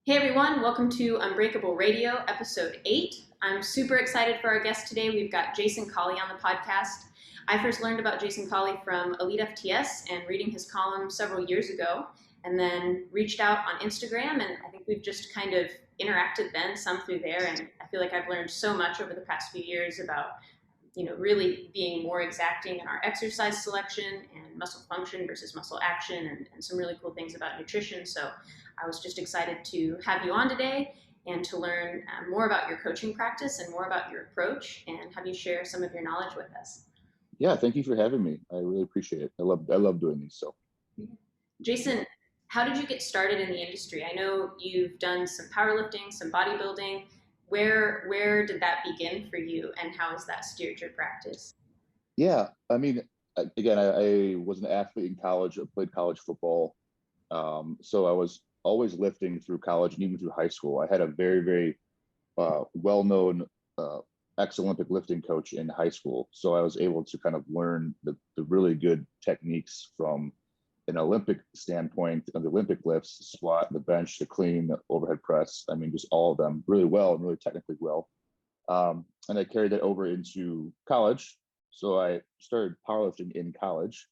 Hey everyone, welcome to Unbreakable Radio, episode 8. I'm super excited for our guest today. We've got Jason Colley on the podcast. I first learned about Jason Colley from Elite FTS and reading his column several years ago, and then reached out on Instagram, and I think we've just kind of interacted then, some through there, and I feel like I've learned so much over the past few years about really being more exacting in our exercise selection and muscle function versus muscle action and some really cool things about nutrition. So I was just excited to have you on today and to learn more about your coaching practice and more about your approach and have you share some of your knowledge with us. Yeah, thank you for having me. I really appreciate it. I love doing these. So, Jason, how did you get started in the industry? I know you've done some powerlifting, some bodybuilding. Where did that begin for you, and how has that steered your practice? yeah, I mean, again, I was an athlete in college. I played college football, so I was always lifting through college and even through high school. I had a very well-known ex-Olympic lifting coach in high school, so I was able to kind of learn the really good techniques from an Olympic standpoint, the Olympic lifts, the squat, the bench, the clean, the overhead press. I mean, just all of them really well and really technically well. And I carried that over into college. So I started powerlifting in college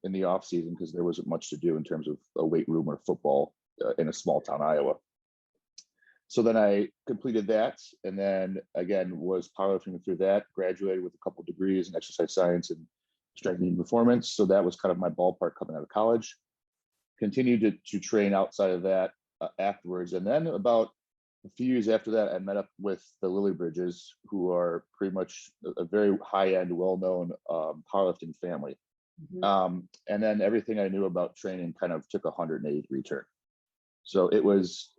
in the off season because there wasn't much to do in terms of a weight room or football in a small town, Iowa. So then I completed that, and then again was powerlifting through that. Graduated with a couple of degrees in exercise science and strength and performance. So that was kind of my ballpark coming out of college. Continued to train outside of that afterwards, and then about a few years after that, I met up with the Lily Bridges, who are pretty much a very high-end, well-known powerlifting family. Mm-hmm. And then everything I knew about training kind of took a 180-degree turn. So it was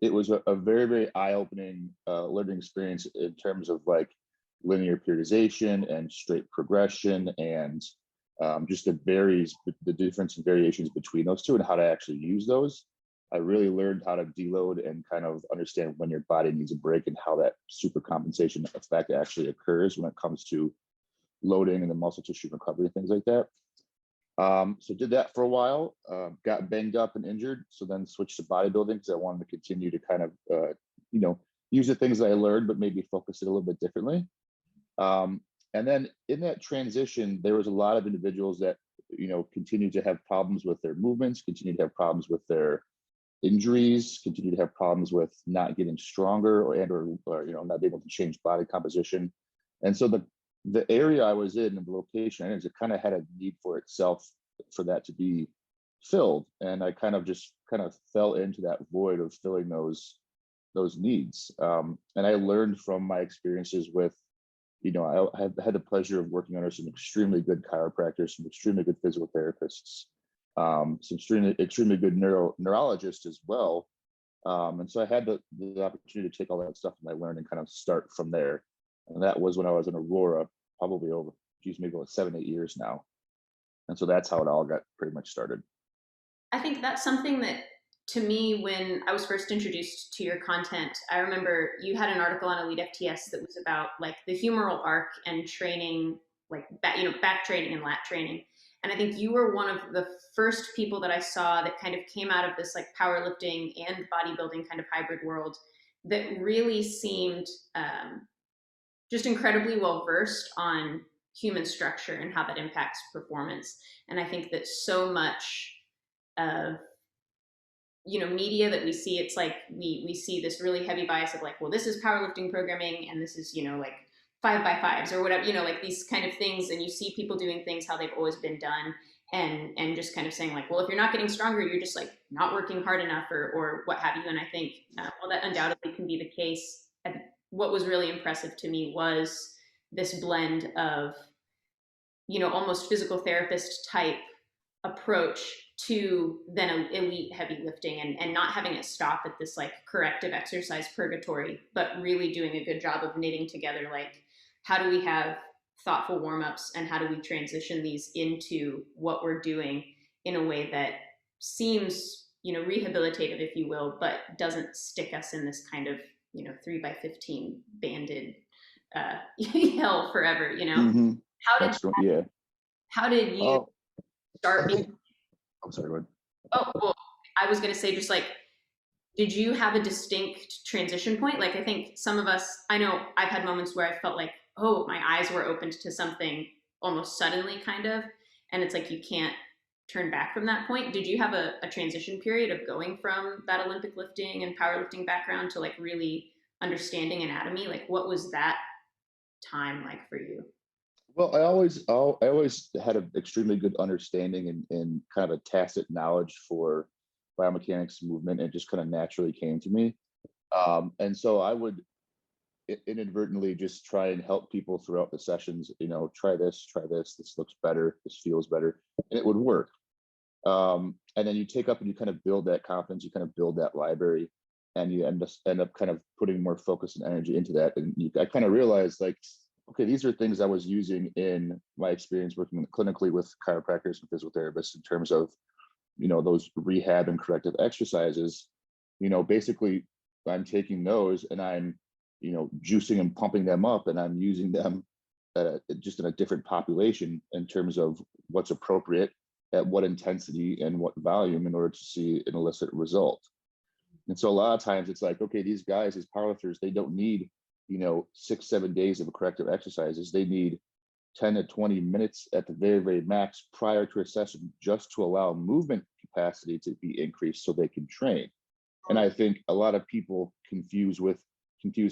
a very eye-opening learning experience in terms of like linear periodization and straight progression and just the difference and variations between those two and how to actually use those. I really learned how to deload and kind of understand when your body needs a break and how that super compensation effect actually occurs when it comes to loading and the muscle tissue recovery and things like that. So did that for a while, got banged up and injured. So then switched to bodybuilding because I wanted to continue to kind of, use the things that I learned, but maybe focus it a little bit differently. And then in that transition, there was a lot of individuals that, continued to have problems with their movements, continued to have problems with their injuries, continue to have problems with not getting stronger or not being able to change body composition. And so the area I was in and the location it kind of had a need for itself for that to be filled. And I kind of fell into that void of filling those needs. And I learned from my experiences with, I have had the pleasure of working under some extremely good chiropractors, some extremely good physical therapists, some extremely good neurologists as well. And so I had the opportunity to take all that stuff that I learned and kind of start from there. And that was when I was in Aurora, probably maybe about 7-8 years now. And so that's how it all got pretty much started. I think that's something that, to me, when I was first introduced to your content, I remember you had an article on Elite FTS that was about like the humeral arc and training, like back training and lat training. And I think you were one of the first people that I saw that kind of came out of this like powerlifting and bodybuilding kind of hybrid world that really seemed just incredibly well versed on human structure and how that impacts performance. And I think that so much of media that we see, it's like we see this really heavy bias of like, well, this is powerlifting programming and this is like 5x5s or whatever, like these kind of things. And you see people doing things how they've always been done and just kind of saying like, well, if you're not getting stronger, you're just like not working hard enough or what have you. And I think well, that undoubtedly can be the case. What was really impressive to me was this blend of almost physical therapist type approach to then elite heavy lifting and not having it stop at this like corrective exercise purgatory, but really doing a good job of knitting together like how do we have thoughtful warm-ups and how do we transition these into what we're doing in a way that seems rehabilitative, if you will, but doesn't stick us in this kind of 3x15 banded hell forever. Mm-hmm. How did you start? I'm sorry, go ahead. Oh, well, I was going to say just like Did you have a distinct transition point? Like, I think some of us, I know I've had moments where I felt like, oh, my eyes were opened to something almost suddenly, kind of. And it's like you can't turn back from that point. Did you have a transition period of going from that Olympic lifting and powerlifting background to like really understanding anatomy? Like, what was that time like for you? Well, I always had an extremely good understanding and kind of a tacit knowledge for biomechanics movement. And it just kind of naturally came to me. And so I would inadvertently just try and help people throughout the sessions, try this looks better, this feels better, and it would work. And then you take up and you kind of build that confidence, you kind of build that library, and you end up kind of putting more focus and energy into that. And I kind of realized like, okay, these are things I was using in my experience working clinically with chiropractors and physical therapists in terms of, those rehab and corrective exercises. Basically I'm taking those and I'm, juicing and pumping them up, and I'm using them just in a different population in terms of what's appropriate at what intensity and what volume in order to see an illicit result. And so a lot of times it's like, okay, these guys, these powerlifters, they don't need, 6, 7 days of corrective exercises. They need 10 to 20 minutes at the very, very max prior to a session just to allow movement capacity to be increased so they can train. And I think a lot of people confuse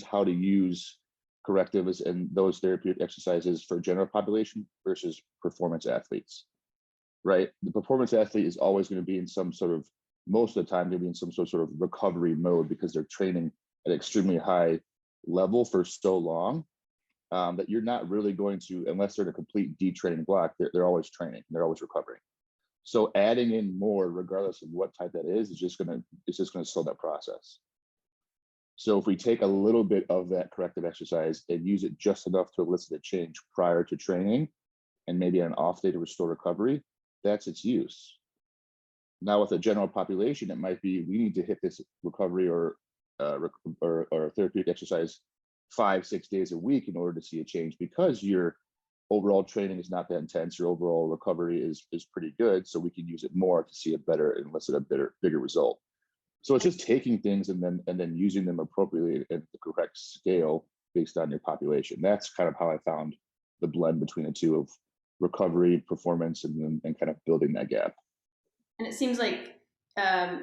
how to use correctives and those therapeutic exercises for general population versus performance athletes, right? The performance athlete is always going to be in some sort of, most of the time, going to be in some sort of recovery mode because they're training at an extremely high level for so long that you're not really going to, unless they're in a complete detraining block, they're always training, they're always recovering. So adding in more, regardless of what type that is just gonna slow that process. So if we take a little bit of that corrective exercise and use it just enough to elicit a change prior to training, and maybe an off day to restore recovery, that's its use. Now with a general population, it might be we need to hit this recovery or therapeutic exercise 5, 6 days a week in order to see a change because your overall training is not that intense. Your overall recovery is pretty good, so we can use it more to see a better and elicit a bigger result. So it's just taking things and then using them appropriately at the correct scale based on your population. That's kind of how I found the blend between the two of recovery, performance, and kind of building that gap. And it seems like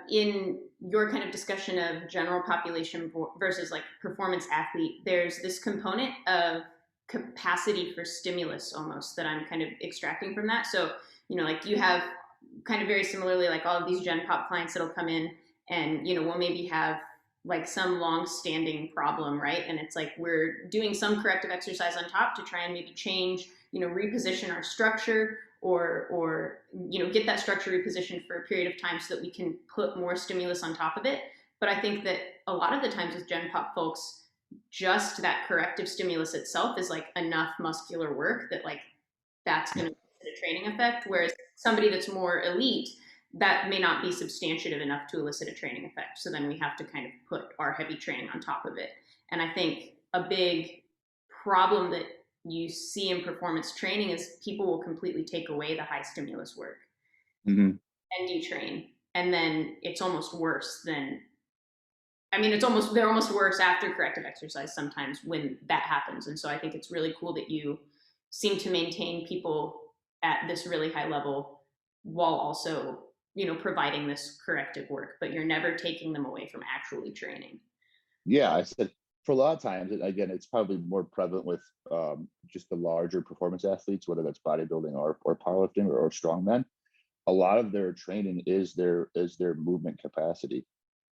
in your kind of discussion of general population versus like performance athlete, there's this component of capacity for stimulus almost that I'm kind of extracting from that. So, like you have kind of very similarly, like all of these Gen Pop clients that'll come in and, we'll maybe have like some long-standing problem, right? And it's like we're doing some corrective exercise on top to try and maybe change, reposition our structure or get that structure repositioned for a period of time so that we can put more stimulus on top of it. But I think that a lot of the times with Gen Pop folks, just that corrective stimulus itself is like enough muscular work that like that's going to be a training effect. Whereas somebody that's more elite, that may not be substantiative enough to elicit a training effect. So then we have to kind of put our heavy training on top of it. And I think a big problem that you see in performance training is people will completely take away the high stimulus work Mm-hmm. and detrain. And then it's almost worse than, I mean, they're almost worse after corrective exercise sometimes when that happens. And so I think it's really cool that you seem to maintain people at this really high level while also, providing this corrective work, but you're never taking them away from actually training. Yeah, I said for a lot of times, and again, it's probably more prevalent with just the larger performance athletes, whether that's bodybuilding or powerlifting or strongmen. A lot of their training is their movement capacity.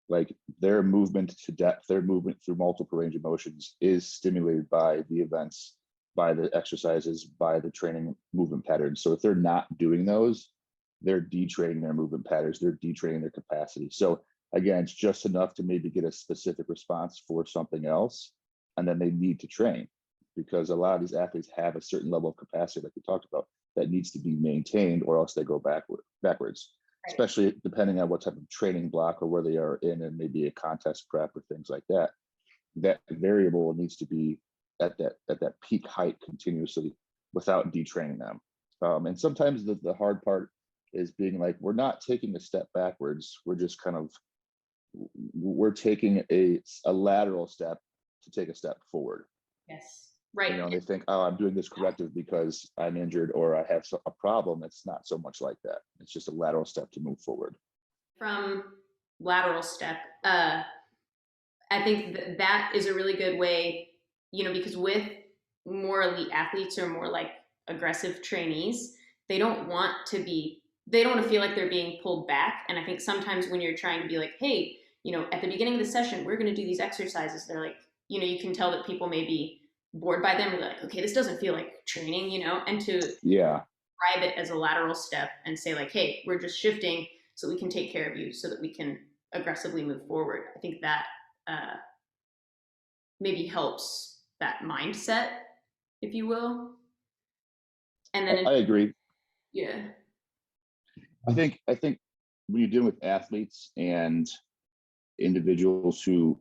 Like their movement to depth, their movement through multiple range of motions is stimulated by the events, by the exercises, by the training movement patterns. So if they're not doing those, they're detraining their movement patterns, they're detraining their capacity. So again, it's just enough to maybe get a specific response for something else, and then they need to train because a lot of these athletes have a certain level of capacity, like we talked about, that needs to be maintained, or else they go backwards. Right. Especially depending on what type of training block or where they are in, and maybe a contest prep or things like that. That variable needs to be at that peak height continuously without detraining them. And sometimes the hard part is being like, we're not taking a step backwards. We're just kind of we're taking a lateral step to take a step forward. Yes. Right. They think, oh, I'm doing this corrective because I'm injured or I have a problem. It's not so much like that. It's just a lateral step to move forward. From lateral step, I think that is a really good way, because with more elite athletes or more like aggressive trainees, they don't want to be, they don't want to feel like they're being pulled back. And I think sometimes when you're trying to be like, hey, at the beginning of the session, we're going to do these exercises, they're like, you can tell that people may be bored by them. Or like, okay, this doesn't feel like training, and to Yeah. describe it as a lateral step and say like, hey, we're just shifting so we can take care of you so that we can aggressively move forward. I think that uh, maybe helps that mindset, if you will. And then, I agree. yeah, I think when you're dealing with athletes and individuals who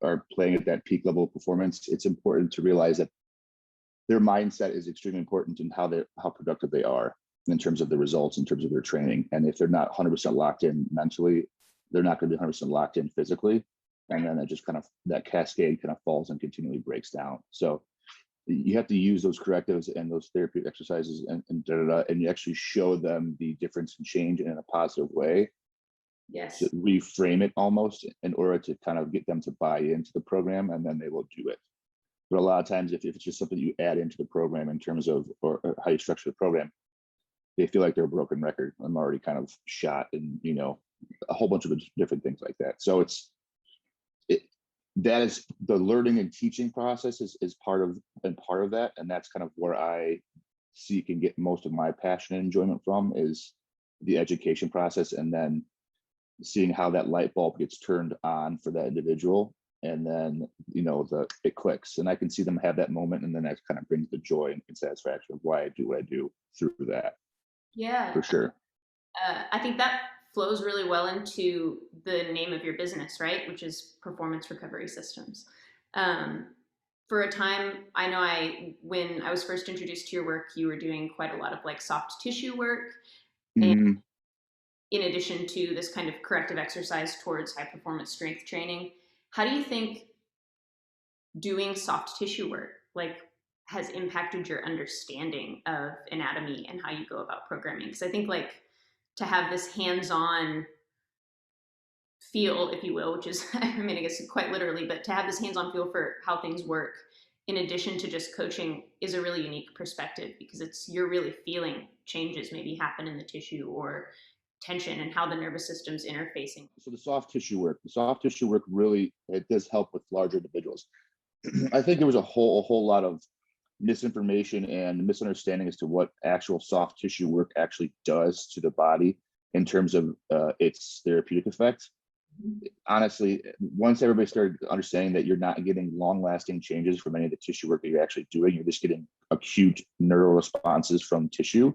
are playing at that peak level of performance, it's important to realize that their mindset is extremely important in how productive they are in terms of the results, in terms of their training. And if they're not 100% locked in mentally, they're not going to be 100% locked in physically. And then it just kind of, that cascade kind of falls and continually breaks down. So you have to use those correctives and those therapeutic exercises and you actually show them the difference and change in a positive way, yes, to reframe it almost in order to kind of get them to buy into the program, and then they will do it. But a lot of times, if it's just something you add into the program in terms of or how you structure the program, they feel like they're a broken record. I'm already kind of shot, and a whole bunch of different things like that. So that is the learning and teaching process is part of that, and that's kind of where I seek and get most of my passion and enjoyment from, is the education process, and then seeing how that light bulb gets turned on for that individual, and then it clicks, and I can see them have that moment, and then that kind of brings the joy and satisfaction of why I do what I do through that, yeah. for sure. I think that flows really well into the name of your business, right? Which is Performance Recovery Systems. Um, for a time, I know when I was first introduced to your work, you were doing quite a lot of like soft tissue work, and Mm, in addition to this kind of corrective exercise towards high performance strength training. How do you think doing soft tissue work like has impacted your understanding of anatomy and how you go about programming? Because I think like to have this hands-on feel, if you will, which is I mean I guess quite literally, but to have this hands-on feel for how things work in addition to just coaching is a really unique perspective, because you're really feeling changes maybe happen in the tissue or tension and how the nervous system's interfacing. so the soft tissue work really, it does help with larger individuals. I think there was a whole lot of misinformation and misunderstanding as to what actual soft tissue work actually does to the body in terms of its therapeutic effect. Honestly, once everybody started understanding that you're not getting long-lasting changes from any of the tissue work that you're actually doing, you're just getting acute neural responses from tissue,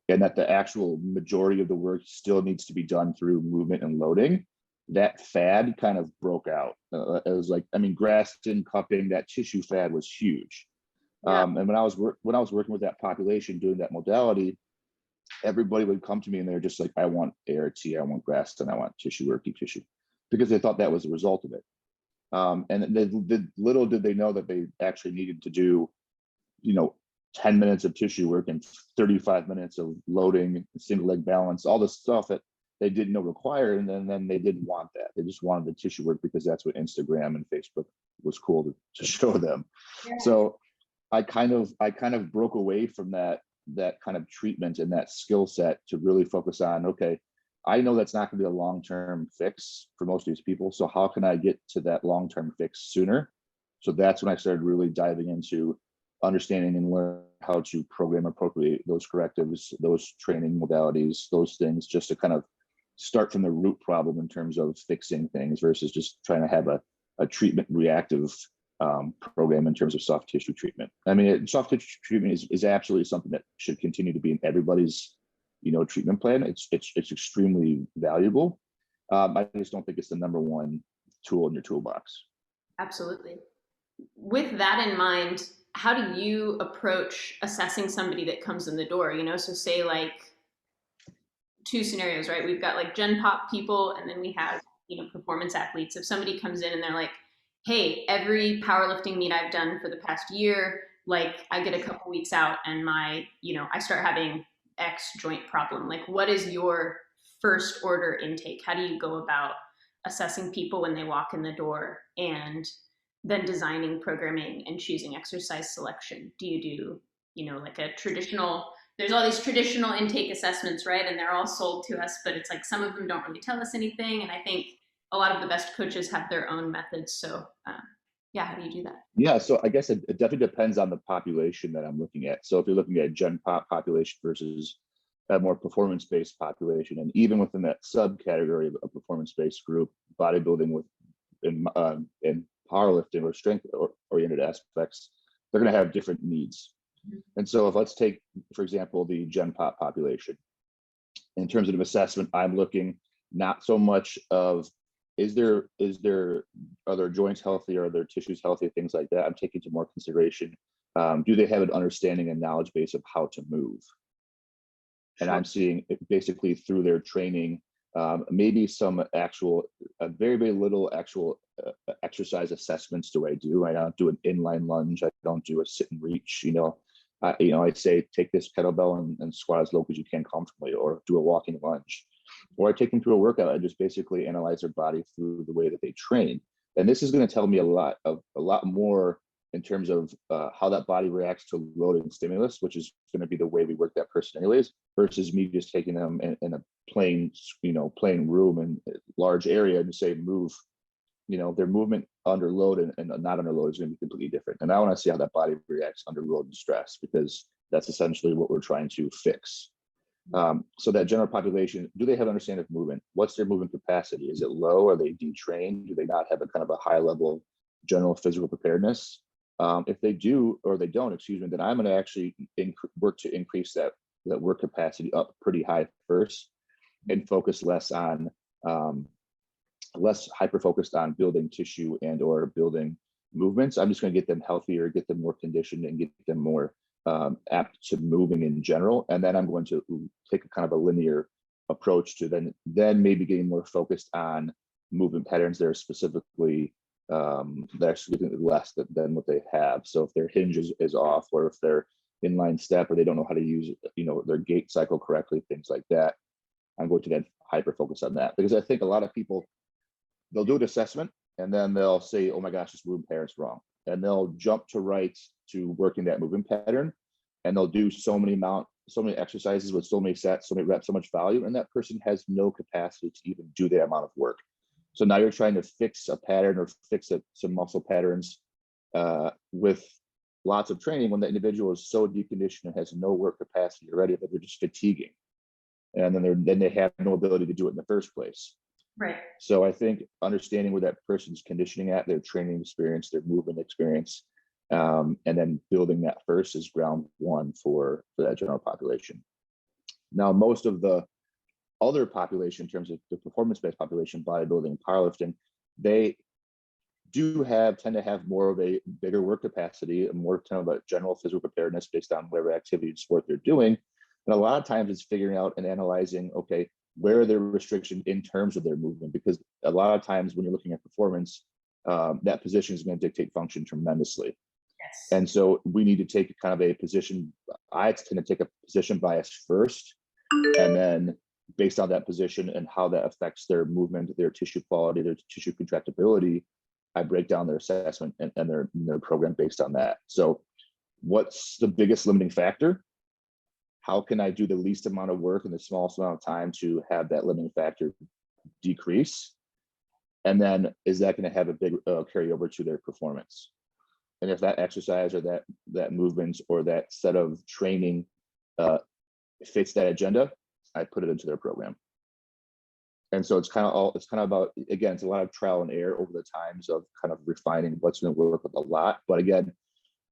and that the actual majority of the work still needs to be done through movement and loading, that fad kind of broke out. It was like, I mean, Graston cupping, that tissue fad was huge. Yeah. And when I was working with that population doing that modality, everybody would come to me and they're just like, I want ART, I want Graston, I want tissue work, deep tissue, because they thought that was the result of it. And little did they know that they actually needed to do, 10 minutes of tissue work and 35 minutes of loading, single leg balance, all the stuff that they didn't know required. And then they didn't want that. They just wanted the tissue work because that's what Instagram and Facebook was cool to show them. Yeah. So I kind of broke away from that kind of treatment and that skill set to really focus on, okay, I know that's not going to be a long-term fix for most of these people. So how can I get to that long-term fix sooner? So that's when I started really diving into understanding and learn how to program appropriately those correctives, those training modalities, those things, just to kind of start from the root problem in terms of fixing things versus just trying to have a treatment reactive program in terms of soft tissue treatment. I mean, soft tissue treatment is absolutely something that should continue to be in everybody's, treatment plan. It's extremely valuable. I just don't think it's the number one tool in your toolbox. Absolutely. With that in mind, how do you approach assessing somebody that comes in the door? So say like two scenarios, right? We've got like Gen Pop people, and then we have, performance athletes. If somebody comes in and they're like, hey, every powerlifting meet I've done for the past year, like I get a couple weeks out and I start having X joint problem. Like, what is your first order intake? How do you go about assessing people when they walk in the door and then designing programming and choosing exercise selection? Do you do, like a traditional, there's all these traditional intake assessments, right? And they're all sold to us, but it's like some of them don't really tell us anything. And I think a lot of the best coaches have their own methods. So, yeah, how do you do that? Yeah, so I guess it definitely depends on the population that I'm looking at. So if you're looking at gen pop population versus a more performance-based population, and even within that subcategory of a performance-based group, bodybuilding in powerlifting or strength-oriented aspects, they're going to have different needs. And so if let's take, for example, the gen pop population. In terms of assessment, I'm looking not so much of are their joints healthy, are their tissues healthy, things like that. I'm taking into more consideration, do they have an understanding and knowledge base of how to move? And I'm seeing it basically through their training, maybe some actual, very, very little actual exercise assessments do I do. I don't do an inline lunge. I don't do a sit and reach, I'd say take this kettlebell and squat as low as you can comfortably, or do a walking lunge. Or I take them through a workout. I just basically analyze their body through the way that they train. And this is going to tell me a lot more in terms of how that body reacts to load and stimulus, which is going to be the way we work that person anyways, versus me just taking them in a plain room and large area and say move. Their movement under load and not under load is going to be completely different. And I want to see how that body reacts under load and stress, because that's essentially what we're trying to fix. So that general population, do they have understanding of movement? What's their movement capacity? Is it low? Are they detrained? Do they not have a kind of a high level of general physical preparedness? If they do, or they don't, then I'm going to actually work to increase that work capacity up pretty high first, and focus less hyper focused on building tissue and or building movements. I'm just going to get them healthier, get them more conditioned, and get them more apt to moving in general. And then I'm going to take a kind of a linear approach to then maybe getting more focused on movement patterns that are specifically they're actually getting less than what they have. So if their hinge is off, or if their inline step, or they don't know how to use their gait cycle correctly, things like that, I'm going to then hyper focus on that, because I think a lot of people, they'll do an assessment and then they'll say, oh my gosh, this movement pattern's wrong, and they'll jump to working that movement pattern, and they'll do so many exercises with so many sets, so many reps, so much value, and that person has no capacity to even do that amount of work. So now you're trying to fix a pattern or fix some muscle patterns with lots of training, when the individual is so deconditioned and has no work capacity already that they're just fatiguing, and then they have no ability to do it in the first place. Right. So I think understanding where that person's conditioning at, their training experience, their movement experience, and then building that first is ground one for that general population. Now, most of the other population, in terms of the performance-based population, bodybuilding, powerlifting, they tend to have more of a bigger work capacity, and more kind of a general physical preparedness based on whatever activity and sport they're doing. And a lot of times it's figuring out and analyzing, okay, where are their restrictions in terms of their movement? Because a lot of times when you're looking at performance, that position is going to dictate function tremendously. Yes. And so we need to take kind of a position. I tend to take a position bias first, and then based on that position and how that affects their movement, their tissue quality, their tissue contractibility, I break down their assessment and their program based on that. So what's the biggest limiting factor? How can I do the least amount of work in the smallest amount of time to have that limiting factor decrease? And then is that going to have a big carryover to their performance? And if that exercise or that movement or that set of training fits that agenda, I put it into their program. And so it's kind of about, again, it's a lot of trial and error over the times of kind of refining what's going to work with a lot. But again,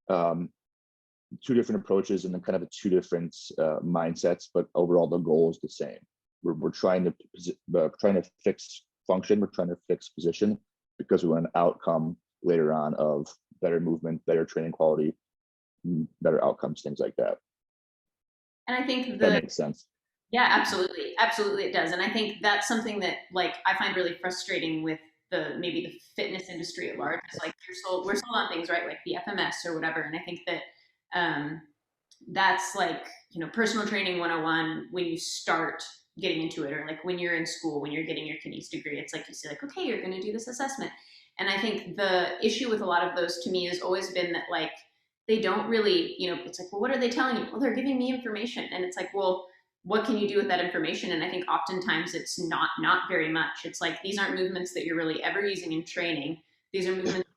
two different approaches and then kind of two different mindsets, but overall the goal is the same. We're trying to fix function, we're trying to fix position, because we want an outcome later on of better movement, better training quality, better outcomes, things like that. And I think that makes sense. Yeah, absolutely. Absolutely it does. And I think that's something that like I find really frustrating with the maybe the fitness industry at large. It's like we're sold on things, right? Like the FMS or whatever. And I think that um that's like, personal training 101 when you start getting into it, or like when you're in school, when you're getting your kines degree, it's like you say like, okay, you're going to do this assessment. And I think the issue with a lot of those to me has always been that like they don't really, it's like, well, what are they telling you? Well, they're giving me information. And it's like, well, what can you do with that information? And I think oftentimes it's not very much. It's like these aren't movements that you're really ever using in training. These are movements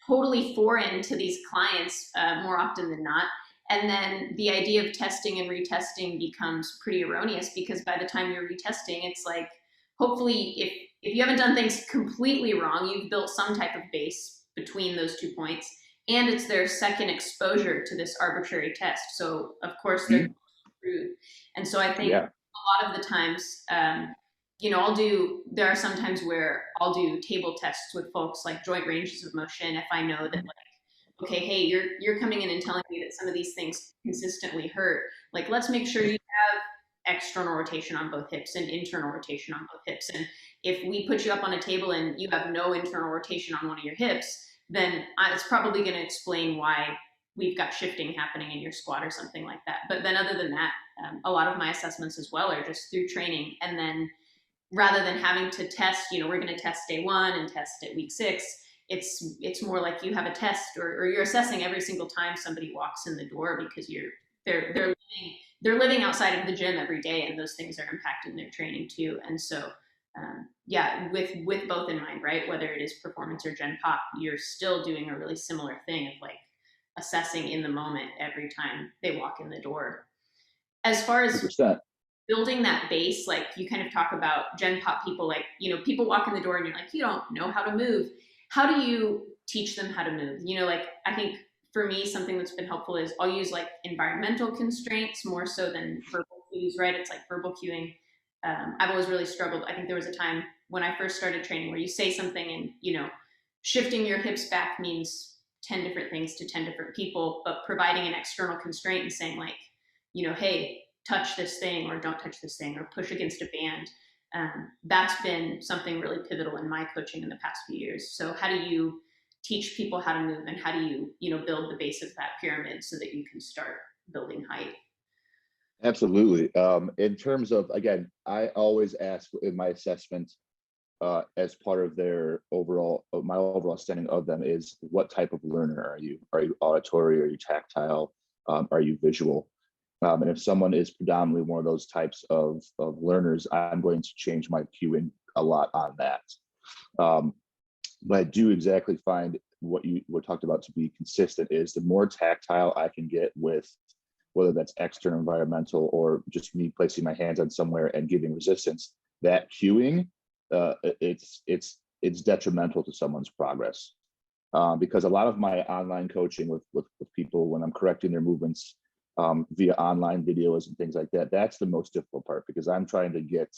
totally foreign to these clients more often than not. And then the idea of testing and retesting becomes pretty erroneous because by the time you're retesting, it's like hopefully if you haven't done things completely wrong, you've built some type of base between those 2 points, and it's their second exposure to this arbitrary test. So of course they're Mhm. screwed. And so I think Yeah. a lot of the times, there are some times where I'll do table tests with folks like joint ranges of motion if I know that like, okay, hey, you're coming in and telling me that some of these things consistently hurt. Like, let's make sure you have external rotation on both hips and internal rotation on both hips. And if we put you up on a table and you have no internal rotation on one of your hips, then it's probably going to explain why we've got shifting happening in your squat or something like that. But then other than that, a lot of my assessments as well are just through training. And then rather than having to test, we're going to test day one and test at week 6. It's more like you have a test, or you're assessing every single time somebody walks in the door because they're living outside of the gym every day, and those things are impacting their training too. And so, yeah, with both in mind, right? Whether it is performance or Gen Pop, you're still doing a really similar thing of like assessing in the moment every time they walk in the door. As far as 100%. building that base, like you kind of talk about Gen Pop people, like, people walk in the door and you're like, you don't know how to move. How do you teach them how to move? Like I think for me, something that's been helpful is I'll use like environmental constraints more so than verbal cues, right? It's like verbal cueing. I've always really struggled. I think there was a time when I first started training where you say something and, shifting your hips back means 10 different things to 10 different people, but providing an external constraint and saying like, hey, touch this thing or don't touch this thing or push against a band. That's been something really pivotal in my coaching in the past few years. So how do you teach people how to move, and how do you, build the base of that pyramid so that you can start building height? Absolutely. In terms of, again, I always ask in my assessment, as part of their overall, my overall standing of them is, what type of learner are you? Are you auditory? Are you tactile? Are you visual? And if someone is predominantly one of those types of learners, I'm going to change my cueing a lot on that. But I do exactly find what you were talked about to be consistent is the more tactile I can get with, whether that's external environmental or just me placing my hands on somewhere and giving resistance, that cueing, it's detrimental to someone's progress. Because a lot of my online coaching with people, when I'm correcting their movements via online videos and things like that, that's the most difficult part, because I'm trying to get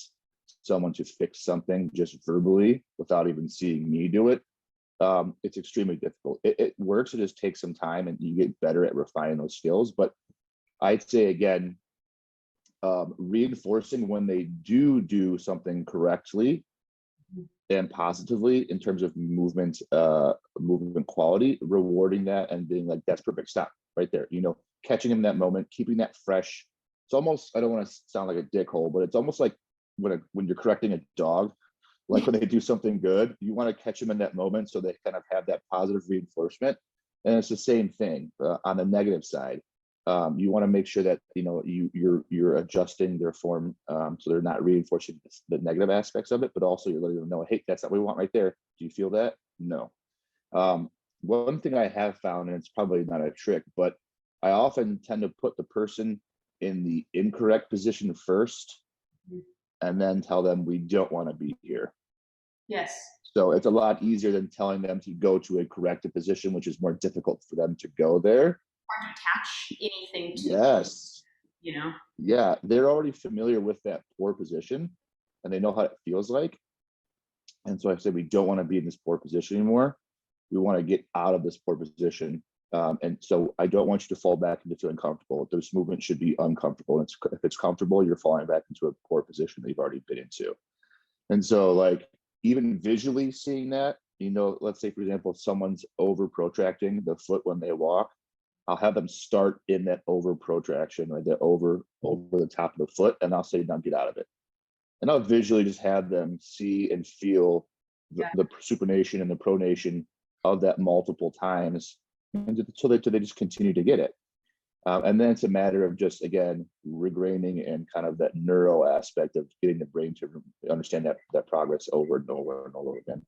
someone to fix something just verbally without even seeing me do it. It's extremely difficult. It works. It just takes some time and you get better at refining those skills. But I'd say, again, reinforcing when they do something correctly and positively in terms of movement, movement quality, rewarding that and being like, that's perfect, stop right there. Catching them in that moment, keeping that fresh. It's almost, I don't want to sound like a dickhole, but it's almost like when you're correcting a dog, like when they do something good, you want to catch them in that moment so they kind of have that positive reinforcement. And it's the same thing on the negative side. You want to make sure that you're adjusting their form, so they're not reinforcing the negative aspects of it, but also you're letting them know, hey, that's not what we want right there. Do you feel that? No. One thing I have found, and it's probably not a trick, but I often tend to put the person in the incorrect position first and then tell them we don't want to be here. Yes. So it's a lot easier than telling them to go to a corrective position, which is more difficult for them to go there. Hard to attach anything to, Yes. you know. Yeah, they're already familiar with that poor position and they know how it feels like. And so I said, we don't want to be in this poor position anymore. We want to get out of this poor position And so I don't want you to fall back into feeling comfortable. This movement should be uncomfortable. And if it's comfortable, you're falling back into a poor position that you've already been into. And so like even visually seeing that, let's say, for example, if someone's over protracting the foot when they walk, I'll have them start in that over protraction, right? The over the top of the foot. And I'll say, now get out of it. And I'll visually just have them see and feel the supination and the pronation of that multiple times until they just continue to get it. And then it's a matter of just, again, regraining and kind of that neuro aspect of getting the brain to understand that progress over and over and over again.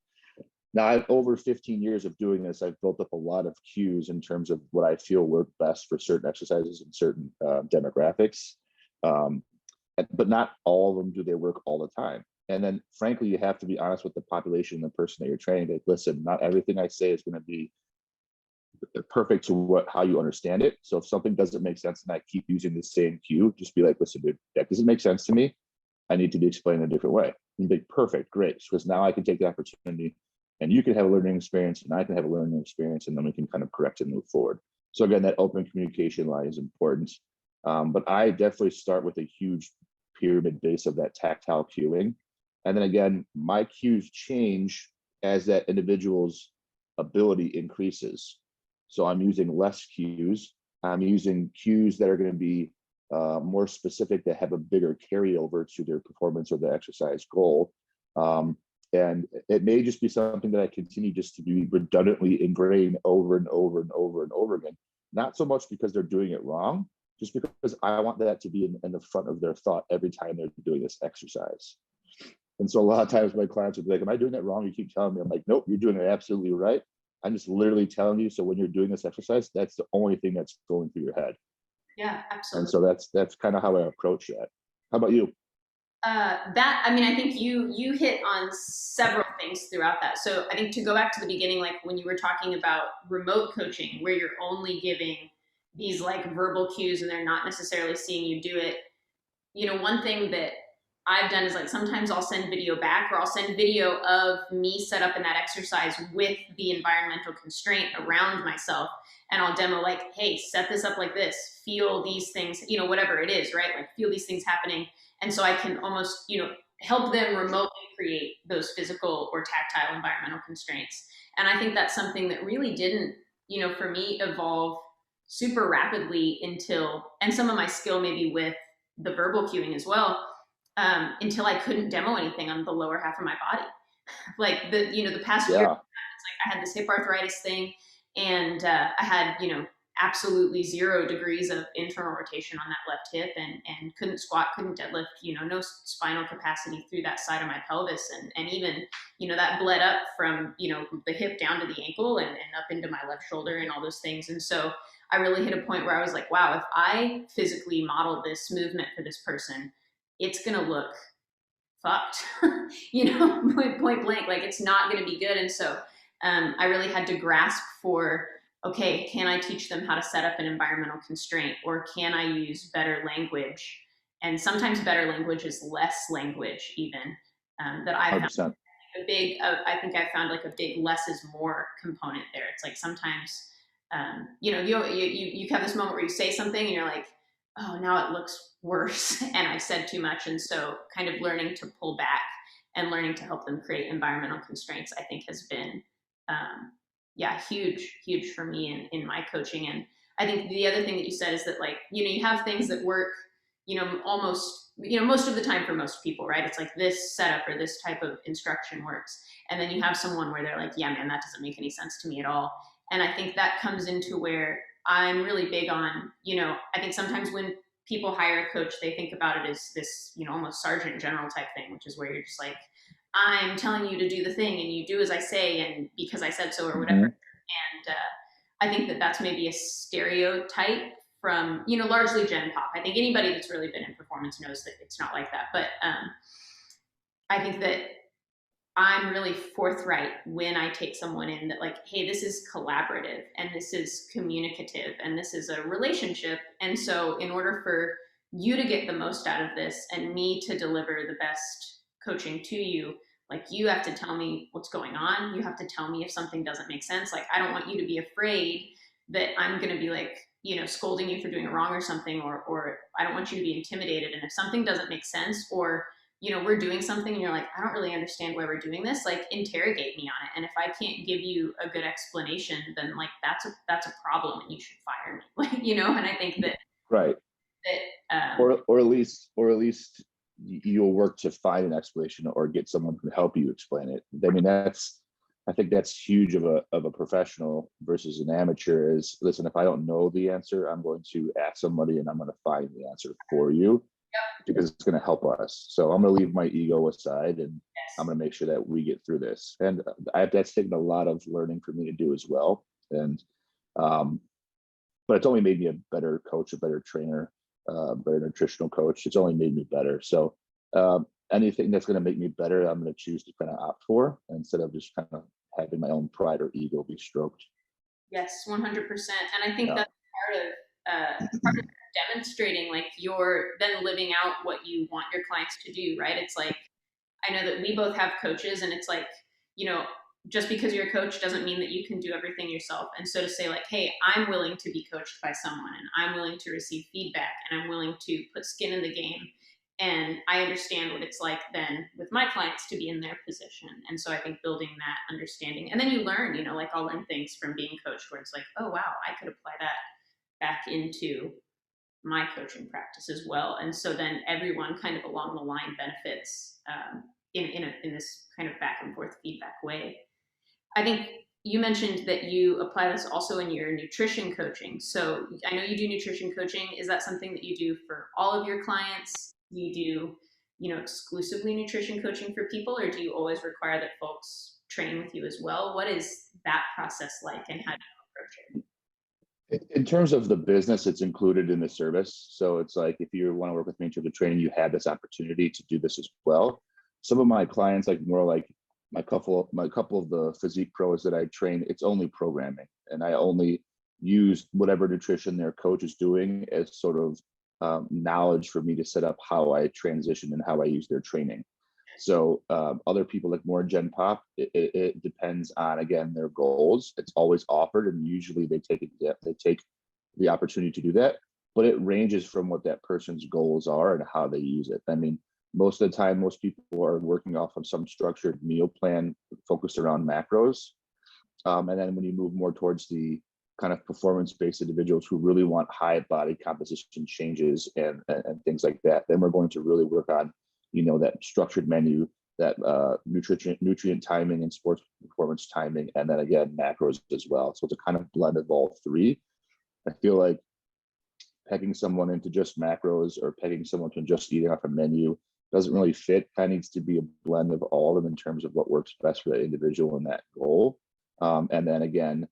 Now, over 15 years of doing this, I've built up a lot of cues in terms of what I feel work best for certain exercises and certain demographics. But not all of them do they work all the time. And then, frankly, you have to be honest with the population and the person that you're training. Like, listen, not everything I say is going to be perfect to how you understand it. So if something doesn't make sense and I keep using the same cue, just be like, listen, dude, that doesn't make sense to me. I need to be explained in a different way. And be perfect, great. Because now I can take the opportunity and you can have a learning experience and I can have a learning experience, and then we can kind of correct and move forward. So again, that open communication line is important. But I definitely start with a huge pyramid base of that tactile cueing. And then again, my cues change as that individual's ability increases. So I'm using less cues. I'm using cues that are going to be more specific, that have a bigger carryover to their performance or the exercise goal. And it may just be something that I continue just to be redundantly ingrained over and over and over and over again. Not so much because they're doing it wrong, just because I want that to be in the front of their thought every time they're doing this exercise. And so a lot of times my clients will be like, am I doing that wrong? You keep telling me. I'm like, nope, you're doing it absolutely right. I'm just literally telling you. So when you're doing this exercise, that's the only thing that's going through your head. Yeah, absolutely. And so that's kind of how I approach that. How about you? I think you hit on several things throughout that. So I think to go back to the beginning, like when you were talking about remote coaching, where you're only giving these like verbal cues and they're not necessarily seeing you do it. One thing that I've done is like sometimes I'll send video back, or I'll send video of me set up in that exercise with the environmental constraint around myself. And I'll demo like, hey, set this up like this, feel these things, whatever it is, right? Like feel these things happening. And so I can almost, help them remotely create those physical or tactile environmental constraints. And I think that's something that really didn't, for me, evolve super rapidly and some of my skill maybe with the verbal cueing as well, until I couldn't demo anything on the lower half of my body. Like the past year, it's like I had this hip arthritis thing, and I had absolutely 0 degrees of internal rotation on that left hip, and couldn't squat, couldn't deadlift, no spinal capacity through that side of my pelvis, and even that bled up from the hip down to the ankle and up into my left shoulder and all those things. And so I really hit a point where I was like, wow, if I physically model this movement for this person, it's gonna look fucked, point blank, like it's not gonna be good. And so I really had to grasp for, okay, can I teach them how to set up an environmental constraint, or can I use better language? And sometimes better language is less language even, that I found I think I found like a big less is more component there. It's like sometimes, you have this moment where you say something and you're like, oh, now it looks worse and I said too much. And so kind of learning to pull back and learning to help them create environmental constraints, I think has been, huge for me in my coaching. And I think the other thing that you said is that like, you have things that work, almost, most of the time for most people, right? It's like this setup or this type of instruction works. And then you have someone where they're like, yeah, man, that doesn't make any sense to me at all. And I think that comes into where I'm really big on, I think sometimes when people hire a coach, they think about it as this, almost sergeant general type thing, which is where you're just like, I'm telling you to do the thing and you do as I say and because I said so or whatever. And I think that that's maybe a stereotype from, largely Gen Pop. I think anybody that's really been in performance knows that it's not like that. But I think that I'm really forthright when I take someone in that like, hey, this is collaborative and this is communicative and this is a relationship. And so in order for you to get the most out of this and me to deliver the best coaching to you, like you have to tell me what's going on. You have to tell me if something doesn't make sense. Like, I don't want you to be afraid that I'm going to be like, scolding you for doing it wrong or something, or I don't want you to be intimidated. And if something doesn't make sense, or, we're doing something and you're like, I don't really understand why we're doing this, like interrogate me on it. And if I can't give you a good explanation, then like that's a problem and you should fire me. Like, and I think Right. that Or at least you'll work to find an explanation or get someone who can help you explain it. I mean, I think that's huge of a professional versus an amateur is, listen, if I don't know the answer, I'm going to ask somebody and I'm going to find the answer for you because it's going to help us. So I'm going to leave my ego aside and I'm going to make sure that we get through this. And that's taken a lot of learning for me to do as well. And, but it's only made me a better coach, a better trainer, better nutritional coach. It's only made me better. So anything that's going to make me better, I'm going to choose to kind of opt for instead of just kind of having my own pride or ego be stroked. Yes, 100%. And I think Yeah. that's part of demonstrating like you're then living out what you want your clients to do, right? It's like, I know that we both have coaches, and it's like, you know, just because you're a coach doesn't mean that you can do everything yourself. And so to say like, hey, I'm willing to be coached by someone and I'm willing to receive feedback and I'm willing to put skin in the game. And I understand what it's like then with my clients to be in their position. And so I think building that understanding, and then you learn, like I'll learn things from being coached where it's like, oh, wow, I could apply that back into my coaching practice as well. And so then everyone kind of along the line benefits in this kind of back and forth feedback way. I think you mentioned that you apply this also in your nutrition coaching. So I know you do nutrition coaching. Is that something that you do for all of your clients? Do you do, exclusively nutrition coaching for people, or do you always require that folks train with you as well? What is that process like, and how do you approach it? In terms of the business, it's included in the service. So it's like if you want to work with me in terms of training, you have this opportunity to do this as well. Some of my clients, like more like my couple of the physique pros that I train, it's only programming, and I only use whatever nutrition their coach is doing as sort of knowledge for me to set up how I transition and how I use their training. So other people like more Gen Pop, it depends on again their goals. It's always offered, and usually they take the opportunity to do that. But it ranges from what that person's goals are and how they use it. I mean, most of the time, most people are working off of some structured meal plan focused around macros. And then when you move more towards the kind of performance-based individuals who really want high body composition changes and things like that, then we're going to really work on, that structured menu, that nutrient timing and sports performance timing, and then again, macros as well. So it's a kind of blend of all three. I feel like pegging someone into just macros or pegging someone to just eating off a menu doesn't really fit. Kind of needs to be a blend of all of them in terms of what works best for that individual and that goal. And then again,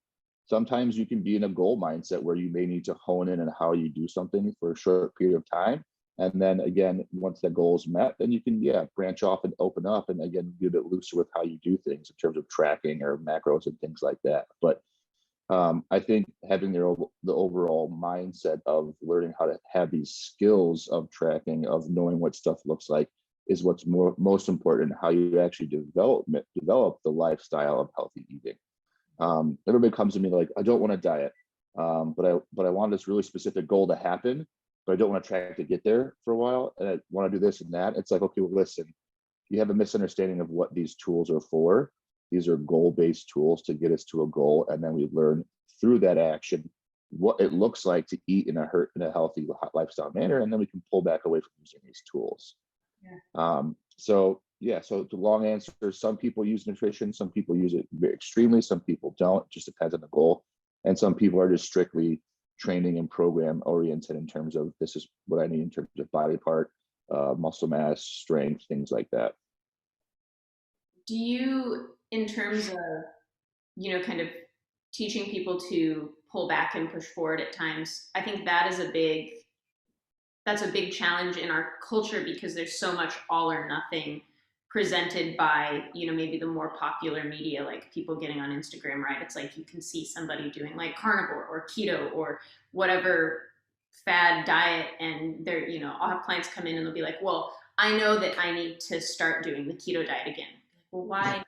sometimes you can be in a goal mindset where you may need to hone in on how you do something for a short period of time. And then again, once that goal is met, then you can, branch off and open up and again, be a bit looser with how you do things in terms of tracking or macros and things like that. But I think having the overall mindset of learning how to have these skills of tracking, of knowing what stuff looks like, is what's most important. How you actually develop the lifestyle of healthy eating. Everybody comes to me like, I don't want to diet, but I want this really specific goal to happen, but I don't want to track to get there for a while, and I want to do this and that. It's like, okay, well, listen, you have a misunderstanding of what these tools are for. These are goal-based tools to get us to a goal, and then we learn through that action what it looks like to eat in a healthy lifestyle manner, and then we can pull back away from using these tools. Yeah. So the long answer: some people use nutrition, some people use it extremely, some people don't. It just depends on the goal, and some people are just strictly training and program oriented in terms of this is what I need in terms of body part, muscle mass, strength, things like that. Do you, in terms of, kind of teaching people to pull back and push forward at times, I think that's a big challenge in our culture because there's so much all or nothing presented by, maybe the more popular media, like people getting on Instagram, right? It's like you can see somebody doing like carnivore or keto or whatever fad diet, and I'll have clients come in and they'll be like, well, I know that I need to start doing the keto diet again. Well, why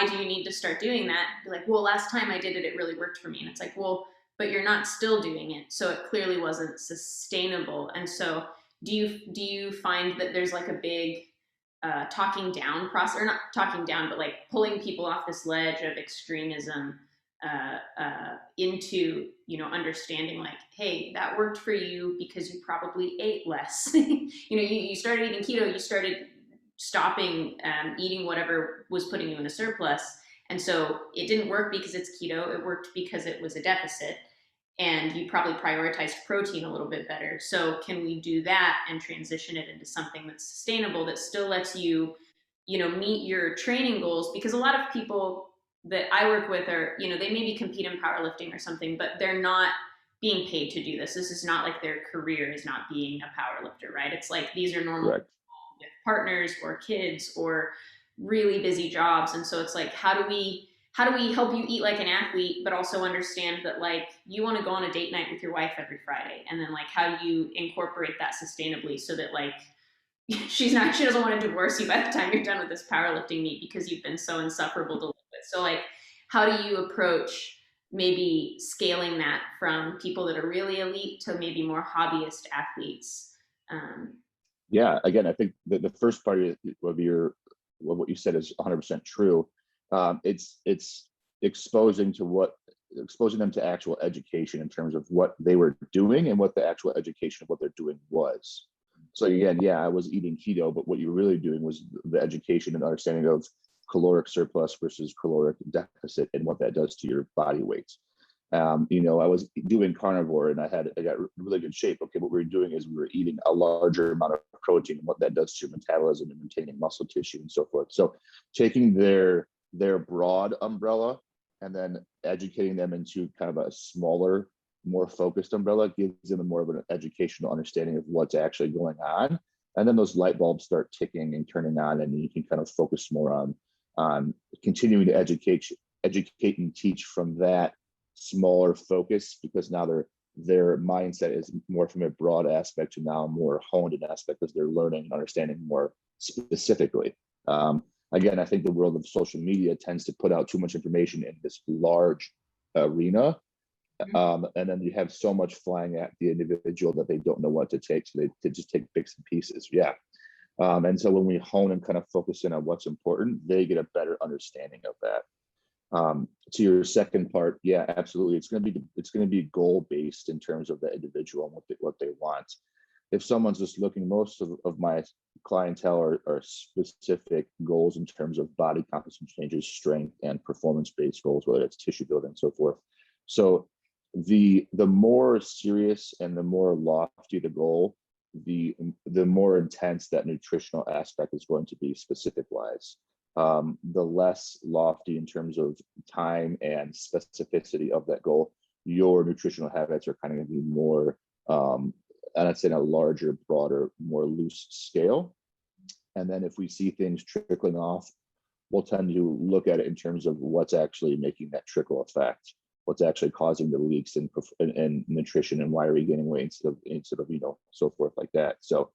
do you need to start doing that? Be like, well, last time I did it, it really worked for me. And it's like, well, but you're not still doing it. So it clearly wasn't sustainable. And so do you find that there's like a big talking down process, or not talking down, but like pulling people off this ledge of extremism into, you know, understanding like, hey, that worked for you because you probably ate less. You know, you started eating keto, you started stopping eating whatever was putting you in a surplus. And so it didn't work because it's keto, it worked because it was a deficit. And you probably prioritized protein a little bit better. So can we do that and transition it into something that's sustainable that still lets you, you know, meet your training goals? Because a lot of people that I work with are, you know, they maybe compete in powerlifting or something, but they're not being paid to do this. This is not like their career is not being a powerlifter, right? It's like these are normal Correct. people with partners or kids or really busy jobs. And so it's like, how do we help you eat like an athlete, but also understand that like you want to go on a date night with your wife every Friday, and then like how do you incorporate that sustainably so that like she doesn't want to divorce you by the time you're done with this powerlifting meet because you've been so insufferable to live with. So like, how do you approach maybe scaling that from people that are really elite to maybe more hobbyist athletes? Um, Yeah, again, I think the first part of your of what you said is 100% true. It's exposing to what exposing them to actual education in terms of what they were doing and what the actual education of what they're doing was. So again, yeah, I was eating keto, but what you're really doing was the education and understanding of caloric surplus versus caloric deficit and what that does to your body weight. You know, I was doing carnivore and I got really good shape. Okay, what we were doing is we were eating a larger amount of protein and what that does to your metabolism and maintaining muscle tissue and so forth. So taking their broad umbrella and then educating them into kind of a smaller, more focused umbrella gives them a more of an educational understanding of what's actually going on. And then those light bulbs start ticking and turning on, and you can kind of focus more on continuing to educate and teach from that smaller focus, because now their mindset is more from a broad aspect to now a more honed in aspect as they're learning and understanding more specifically. Again, I think the world of social media tends to put out too much information in this large arena. And then you have so much flying at the individual that they don't know what to take. So they just take bits and pieces. Yeah. And so when we hone and kind of focus in on what's important, they get a better understanding of that. To your second part, yeah, absolutely. It's going to be goal based in terms of the individual and what they want. If someone's just looking, most of my clientele are specific goals in terms of body composition changes, strength, and performance based goals, whether it's tissue building and so forth. So the more serious and the more lofty the goal, the more intense that nutritional aspect is going to be specific wise. The less lofty in terms of time and specificity of that goal, your nutritional habits are kind of going to be more, and I'd say in a larger, broader, more loose scale. And then if we see things trickling off, we'll tend to look at it in terms of what's actually making that trickle effect, what's actually causing the leaks in nutrition, and why are we gaining weight instead of so forth like that. So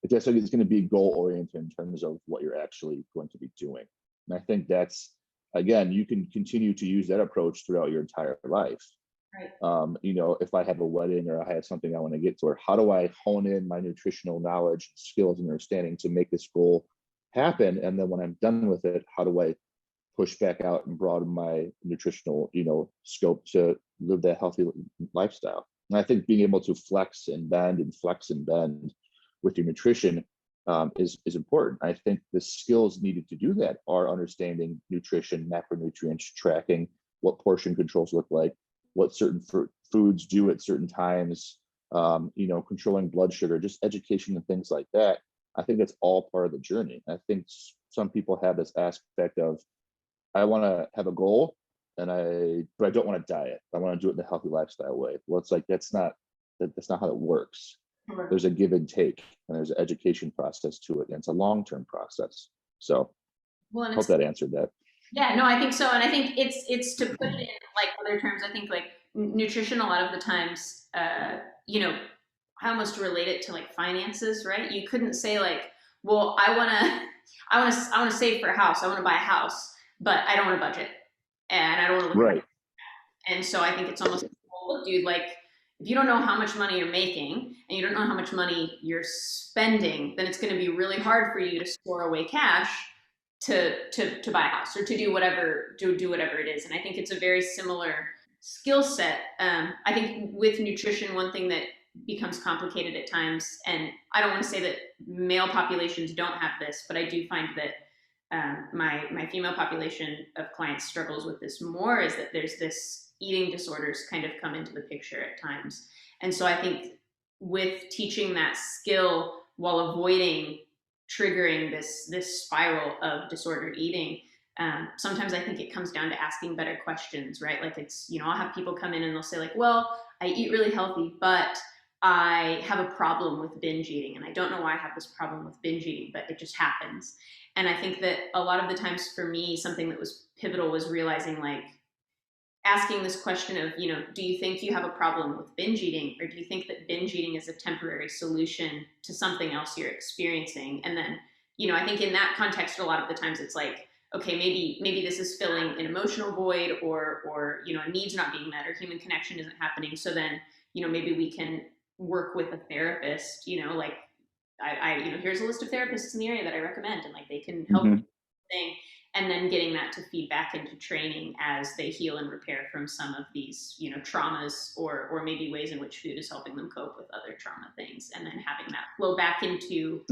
it's going to be goal oriented in terms of what you're actually going to be doing. And I think that's, again, you can continue to use that approach throughout your entire life. right. If I have a wedding or I have something I want to get to, or how do I hone in my nutritional knowledge, skills, and understanding to make this goal happen? And then when I'm done with it, how do I push back out and broaden my nutritional, scope to live that healthy lifestyle? And I think being able to flex and bend with your nutrition is important. I think the skills needed to do that are understanding nutrition, macronutrients, tracking what portion controls look like, what certain foods do at certain times, controlling blood sugar, just education and things like that. I think that's all part of the journey. I think some people have this aspect of, I want to have a goal, but I don't want to diet. I want to do it in a healthy lifestyle way. Well, it's like that's not how it works. There's a give and take, and there's an education process to it, and it's a long-term process. So Well, and hope it's that answered that. Yeah, no, I think so, and I think it's to put it in like other terms. I think like nutrition a lot of the times, I almost relate it to like finances, right? You couldn't say like, well, I want to save for a house, I want to buy a house, but I don't want to budget, and I don't want to look. Right. And so I think it's almost look, dude, like if you don't know how much money you're making and you don't know how much money you're spending, then it's going to be really hard for you to store away cash to buy a house or to do whatever it is. And I think it's a very similar skill set. I think with nutrition, one thing that becomes complicated at times, and I don't want to say that male populations don't have this, but I do find that my female population of clients struggles with this more, is that there's this eating disorders kind of come into the picture at times. And so I think with teaching that skill while avoiding triggering this spiral of disordered eating, sometimes I think it comes down to asking better questions, right? Like it's, I'll have people come in and they'll say like, well, I eat really healthy, but I have a problem with binge eating. And I don't know why I have this problem with binge eating, but it just happens. And I think that a lot of the times for me, something that was pivotal was realizing like, asking this question of, do you think you have a problem with binge eating, or do you think that binge eating is a temporary solution to something else you're experiencing? And then, I think in that context, a lot of the times it's like, okay, maybe this is filling an emotional void, or a need's not being met, or human connection isn't happening. So then, maybe we can work with a therapist, like here's a list of therapists in the area that I recommend, and like they can help Mhm. thing, and then getting that to feed back into training as they heal and repair from some of these traumas, or maybe ways in which food is helping them cope with other trauma things, and then having that flow back into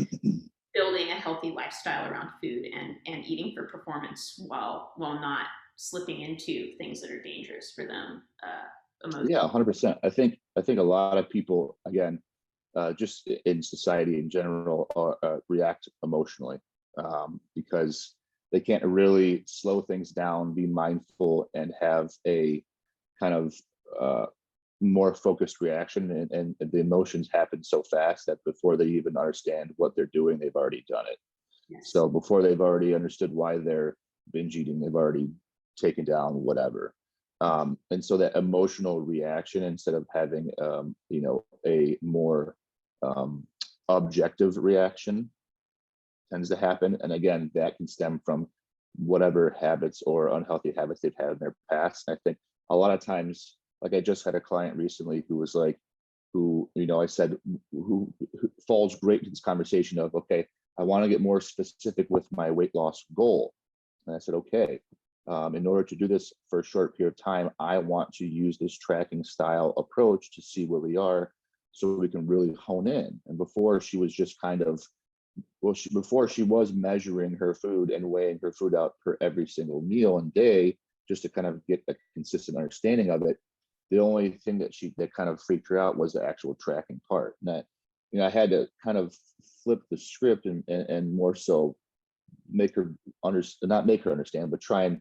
building a healthy lifestyle around food and eating for performance while not slipping into things that are dangerous for them emotionally. Yeah, 100%. I think a lot of people, again, just in society in general, react emotionally, because they can't really slow things down, be mindful, and have a kind of more focused reaction. And the emotions happen so fast that before they even understand what they're doing, they've already done it. Yes. So before they've already understood why they're binge eating, they've already taken down whatever. And so that emotional reaction, instead of having a more um, objective reaction, tends to happen. And again, that can stem from whatever habits or unhealthy habits they've had in their past. And I think a lot of times, like I just had a client recently who was like, I said, who falls great into this conversation of, okay, I want to get more specific with my weight loss goal. And I said, okay, in order to do this for a short period of time, I want to use this tracking style approach to see where we are so we can really hone in. And before, she was just kind of, before she was measuring her food and weighing her food out for every single meal and day just to kind of get a consistent understanding of it. The only thing that kind of freaked her out was the actual tracking part. And that, I had to kind of flip the script and more so make her understand, not make her understand, but try and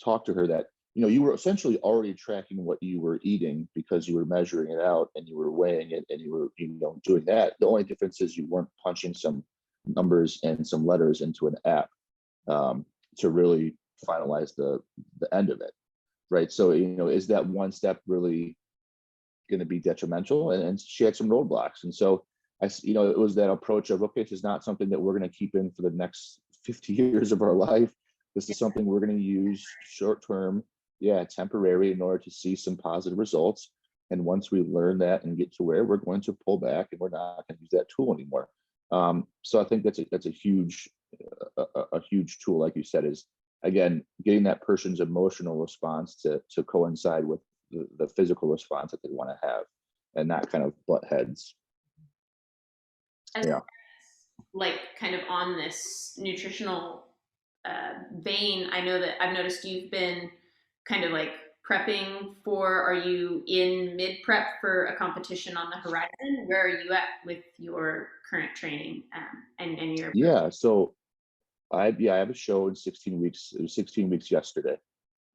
talk to her that, you were essentially already tracking what you were eating because you were measuring it out and you were weighing it and you were, doing that. The only difference is you weren't punching some numbers and some letters into an app to really finalize the end of it, right? So, is that one step really going to be detrimental? And she had some roadblocks. And so it was that approach of, okay, this is not something that we're going to keep in for the next 50 years of our life. This is something we're going to use short term, temporary, in order to see some positive results. And once we learn that and get to where, we're going to pull back and we're not going to use that tool anymore. So I think that's a huge tool, like you said, is again getting that person's emotional response to coincide with the physical response that they want to have, and not kind of butt heads. As Yeah. like kind of on this nutritional vein, I know that I've noticed you've been kind of like prepping for, are you in mid prep for a competition on the horizon? Where are you at with your current training and your approach? Yeah. So I have a show in 16 weeks. It was 16 weeks yesterday.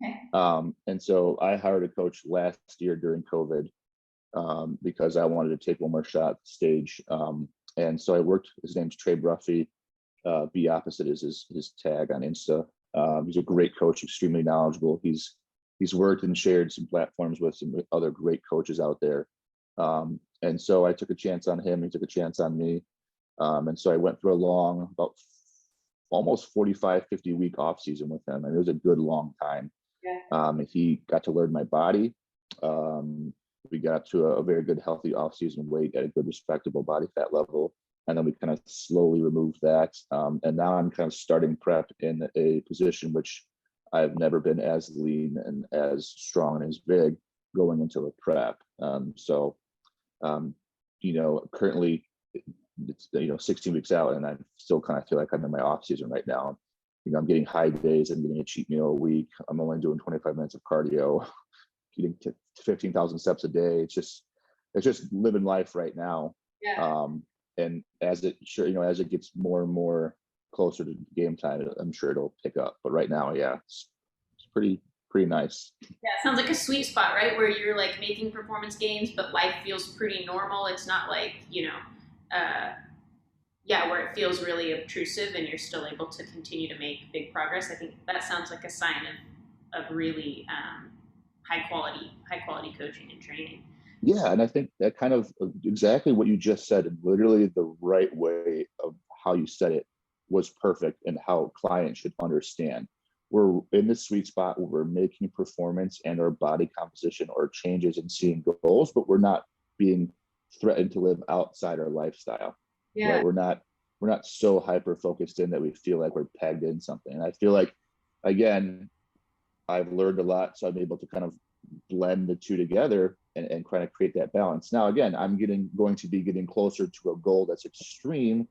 Okay. And so I hired a coach last year during COVID, because I wanted to take one more shot at the stage. And so I worked, his name's Trey Bruffy, Be Opposite is his tag on Insta. He's a great coach, extremely knowledgeable. He's worked and shared some platforms with some other great coaches out there. And so I took a chance on him. He took a chance on me. And so I went through a long, about almost 45, 50 week off season with him. And it was a good long time. Yeah. He got to learn my body. we got up to a very good, healthy off-season weight at a good, respectable body fat level. And then we kind of slowly removed that. And now I'm kind of starting prep in a position which I've never been as lean and as strong and as big going into a prep. Currently it's 16 weeks out, and I still kind of feel like I'm in my off season right now. I'm getting high days. I'm getting a cheat meal a week. I'm only doing 25 minutes of cardio, getting to 15,000 steps a day. It's just living life right now. Yeah. And as it gets more and more closer to game time, I'm sure it'll pick up. But right now, yeah, it's pretty nice. Yeah, it sounds like a sweet spot, right? Where you're like making performance gains, but life feels pretty normal. It's not like, yeah, where it feels really obtrusive and you're still able to continue to make big progress. I think that sounds like a sign of really high quality coaching and training. Yeah, and I think that kind of exactly what you just said, and literally the right way of how you said it was perfect, and how clients should understand. We're in the sweet spot where we're making performance and our body composition or changes and seeing goals, but we're not being threatened to live outside our lifestyle. Yeah. Right? We're not so hyper focused in that we feel like we're pegged in something. And I feel like, again, I've learned a lot, so I'm able to kind of blend the two together and kind of create that balance. Now, again, I'm going to be getting closer to a goal that's extreme.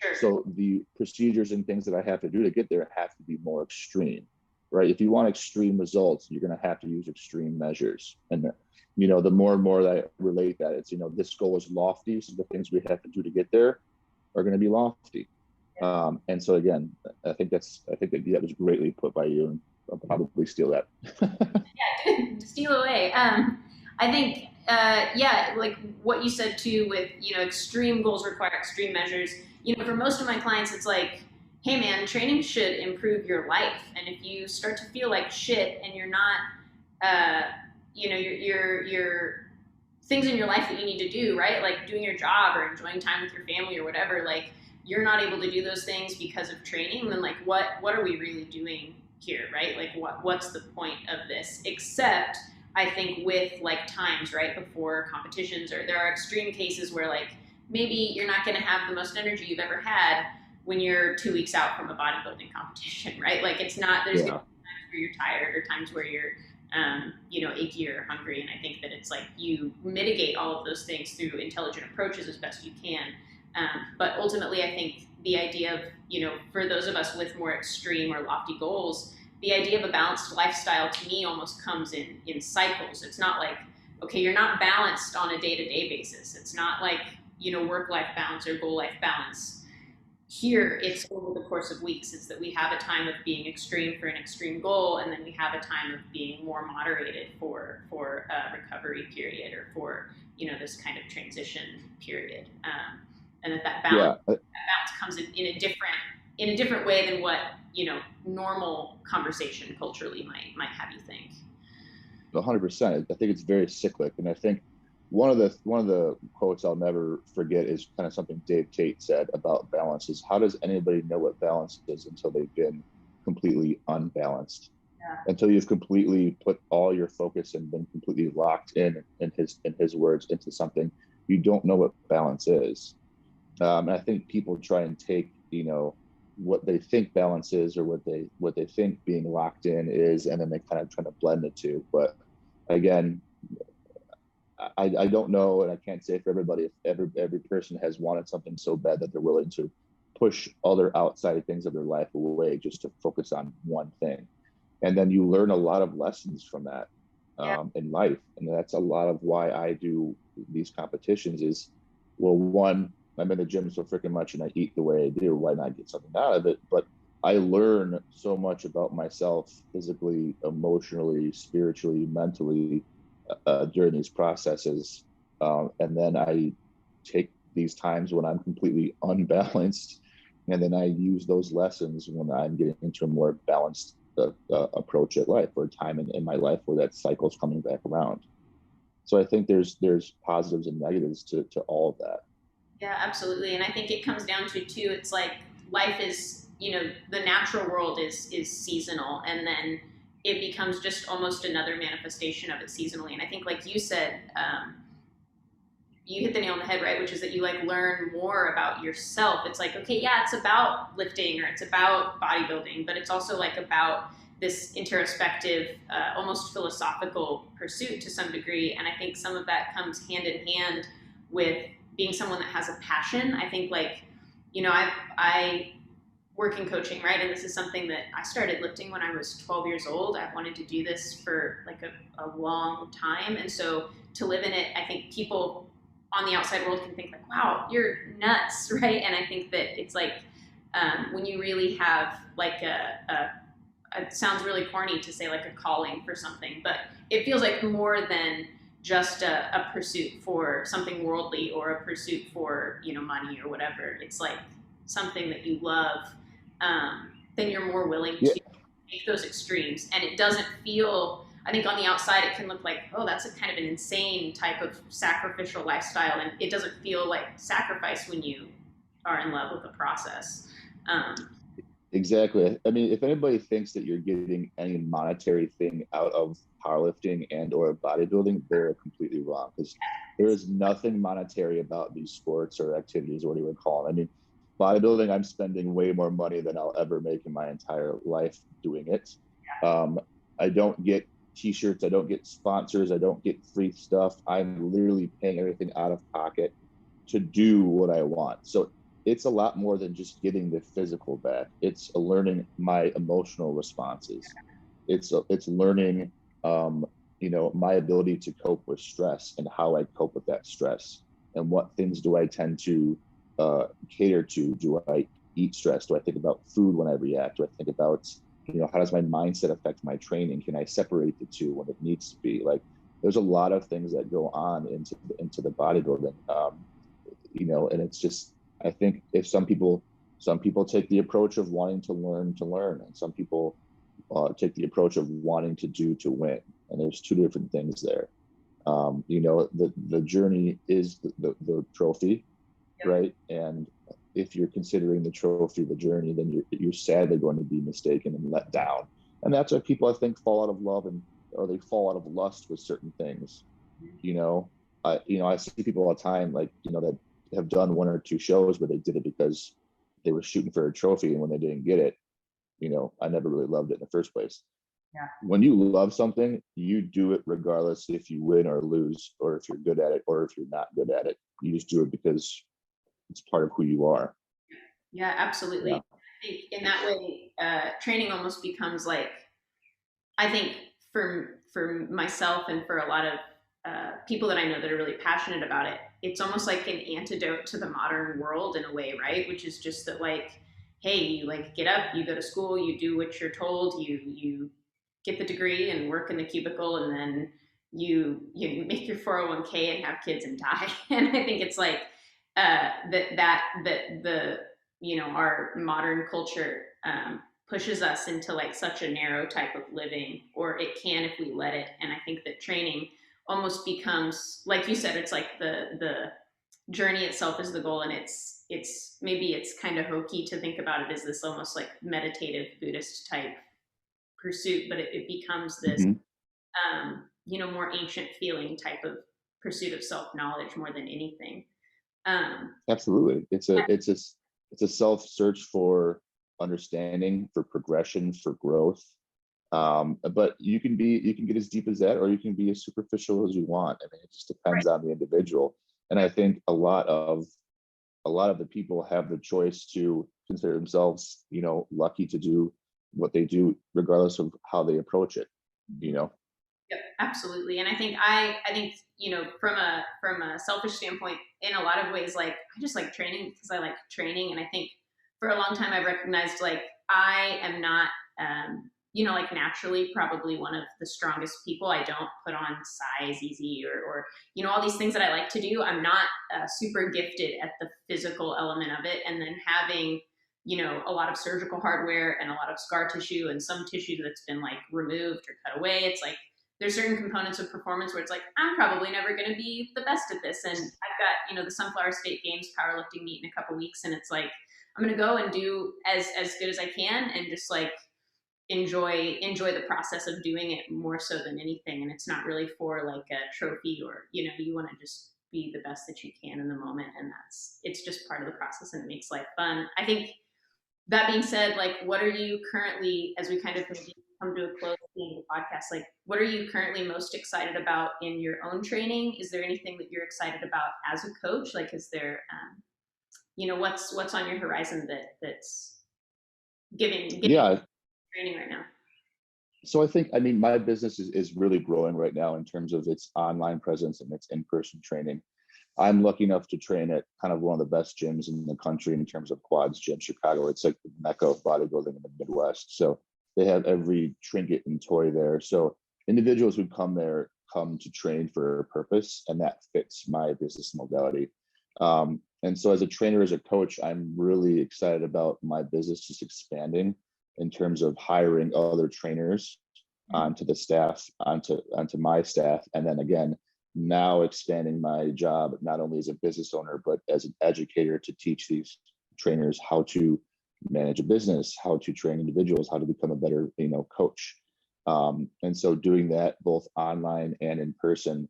Sure. So the procedures and things that I have to do to get there have to be more extreme, right? If you want extreme results, you're going to have to use extreme measures. And the more and more that I relate that, it's this goal is lofty, so the things we have to do to get there are going to be lofty. And so again, I think that was greatly put by you, and I'll probably steal that. Yeah, steal away. I think, yeah, like what you said too, with extreme goals require extreme measures. For most of my clients, it's like, hey man, training should improve your life, and if you start to feel like shit and you're not, your things in your life that you need to do, right? Like doing your job or enjoying time with your family or whatever, like you're not able to do those things because of training, then like what are we really doing here, right? Like what's the point of this? Except I think with like times right before competitions, or there are extreme cases where like maybe you're not going to have the most energy you've ever had when you're 2 weeks out from a bodybuilding competition, right? Like it's not, there's Yeah. times where you're tired or times where you're achy or hungry. And I think that it's like you mitigate all of those things through intelligent approaches as best you can. But ultimately, I think the idea of, for those of us with more extreme or lofty goals, the idea of a balanced lifestyle to me almost comes in cycles. It's not like, okay, you're not balanced on a day-to-day basis. It's not like, work-life balance or goal-life balance. Here, it's over the course of weeks. It's that we have a time of being extreme for an extreme goal, and then we have a time of being more moderated for a recovery period, or for this kind of transition period. And that balance, Yeah. comes in a different way than what normal conversation culturally might have you think. 100%. I think it's very cyclic, and I think one of the quotes I'll never forget is kind of something Dave Tate said about balance: is how does anybody know what balance is until they've been completely unbalanced? Yeah. Until you've completely put all your focus and been completely locked in his words, into something, you don't know what balance is. And I think people try and take what they think balance is, or what they think being locked in is, and then they kind of try to blend the two. But again, I don't know, and I can't say for everybody, if every person has wanted something so bad that they're willing to push other outside things of their life away just to focus on one thing. And then you learn a lot of lessons from that in life. And that's a lot of why I do these competitions is, well, one, I'm in the gym so freaking much and I eat the way I do, why not get something out of it? But I learn so much about myself physically, emotionally, spiritually, mentally, during these processes. And then I take these times when I'm completely unbalanced, and then I use those lessons when I'm getting into a more balanced approach at life, or time in my life where that cycle's coming back around. So I think there's positives and negatives to all of that. Yeah, absolutely. And I think it comes down to too, it's like life is, the natural world is seasonal, and then it becomes just almost another manifestation of it seasonally. And I think, like you said, you hit the nail on the head, right? Which is that you like learn more about yourself. It's like, okay, yeah, it's about lifting or it's about bodybuilding, but it's also like about this introspective, almost philosophical pursuit to some degree. And I think some of that comes hand in hand with being someone that has a passion. I think like, I work in coaching, right? And this is something that I started lifting when I was 12 years old. I wanted to do this for like a long time. And so to live in it, I think people on the outside world can think like, wow, you're nuts, right? And I think that it's like when you really have like it sounds really corny to say like a calling for something, but it feels like more than just a pursuit for something worldly or a pursuit for money or whatever. It's like something that you love, then you're more willing Yeah, to make those extremes. And it doesn't feel, I think on the outside, it can look like, oh, that's a kind of an insane type of sacrificial lifestyle. And it doesn't feel like sacrifice when you are in love with the process. Um, exactly. I mean, if anybody thinks that you're getting any monetary thing out of powerlifting and or bodybuilding, they're completely wrong because there is nothing monetary about these sports or activities, or what do you would call them. I mean, bodybuilding, I'm spending way more money than I'll ever make in my entire life doing it. Um, I don't get t-shirts, I don't get sponsors, I don't get free stuff. I'm literally paying everything out of pocket to do what I want. So it's a lot more than just getting the physical back. It's learning my emotional responses. It's learning, um, my ability to cope with stress and how I cope with that stress, and what things do I tend to cater to. Do I eat stress? Do I think about food when I react? Do I think about, how does my mindset affect my training? Can I separate the two when it needs to be? Like, there's a lot of things that go on into the bodybuilding. And it's just, I think if some people take the approach of wanting to learn, and some people take the approach of wanting to do to win, and there's two different things there. The journey is the trophy, right? And if you're considering the trophy the journey, then you're sadly going to be mistaken and let down. And that's why people, I think, fall out of love, or they fall out of lust with certain things. you know I see people all the time, like, that have done one or two shows, but they did it because they were shooting for a trophy, and when they didn't get it, I never really loved it in the first place. yeah. When you love something, you do it regardless if you win or lose, or if you're good at it or if you're not good at it. You just do it because it's part of who you are. Yeah, absolutely. Yeah. I think in that way, training almost becomes like, I think for myself and for a lot of people that I know that are really passionate about it, it's almost like an antidote to the modern world in a way, right? Which is just that like, hey, you like get up, you go to school, you do what you're told, you get the degree and work in the cubicle, and then you make your 401k and have kids and die. And I think it's like that the our modern culture pushes us into like such a narrow type of living, or it can if we let it. And I think that training almost becomes, like you said, it's like the journey itself is the goal, and it's maybe it's kind of hokey to think about it as this almost like meditative Buddhist type pursuit, but it becomes this Hmm. more ancient feeling type of pursuit of self knowledge more than anything. Absolutely. It's a self search for understanding, for progression, for growth. But you can get as deep as that, or you can be as superficial as you want. I mean, it just Right. depends on the individual. And I think a lot of the people have the choice to consider themselves, lucky to do what they do, regardless of how they approach it. You know. Yep, absolutely. And I think from a selfish standpoint, in a lot of ways, like I just like training because I like training, and I think for a long time I've recognized like I am not like naturally probably one of the strongest people. I don't put on size easy or all these things that I like to do. I'm not super gifted at the physical element of it, and then having a lot of surgical hardware and a lot of scar tissue and some tissue that's been like removed or cut away. It's like there's certain components of performance where it's like I'm probably never going to be the best at this, and I've got the Sunflower State Games powerlifting meet in a couple weeks, and it's like I'm going to go and do as good as I can, and just like enjoy the process of doing it more so than anything, and it's not really for like a trophy, or you want to just be the best that you can in the moment, and it's just part of the process, and it makes life fun. I think that being said, like, what are you currently, as we kind of come to a close in the podcast, like, what are you currently most excited about in your own training? Is there anything that you're excited about as a coach? Like, is there, what's on your horizon that's giving Yeah. training right now? So I mean, my business is really growing right now in terms of its online presence and its in-person training. I'm lucky enough to train at kind of one of the best gyms in the country in terms of Quads Gym, Chicago. It's like the mecca of bodybuilding in the Midwest. So they have every trinket and toy there. So individuals who come there come to train for a purpose, and that fits my business modality. And so as a trainer, as a coach, I'm really excited about my business just expanding in terms of hiring other trainers onto the staff, onto my staff, and then again, now expanding my job not only as a business owner but as an educator to teach these trainers how to manage a business, how to train individuals, how to become a better coach. And so doing that both online and in person,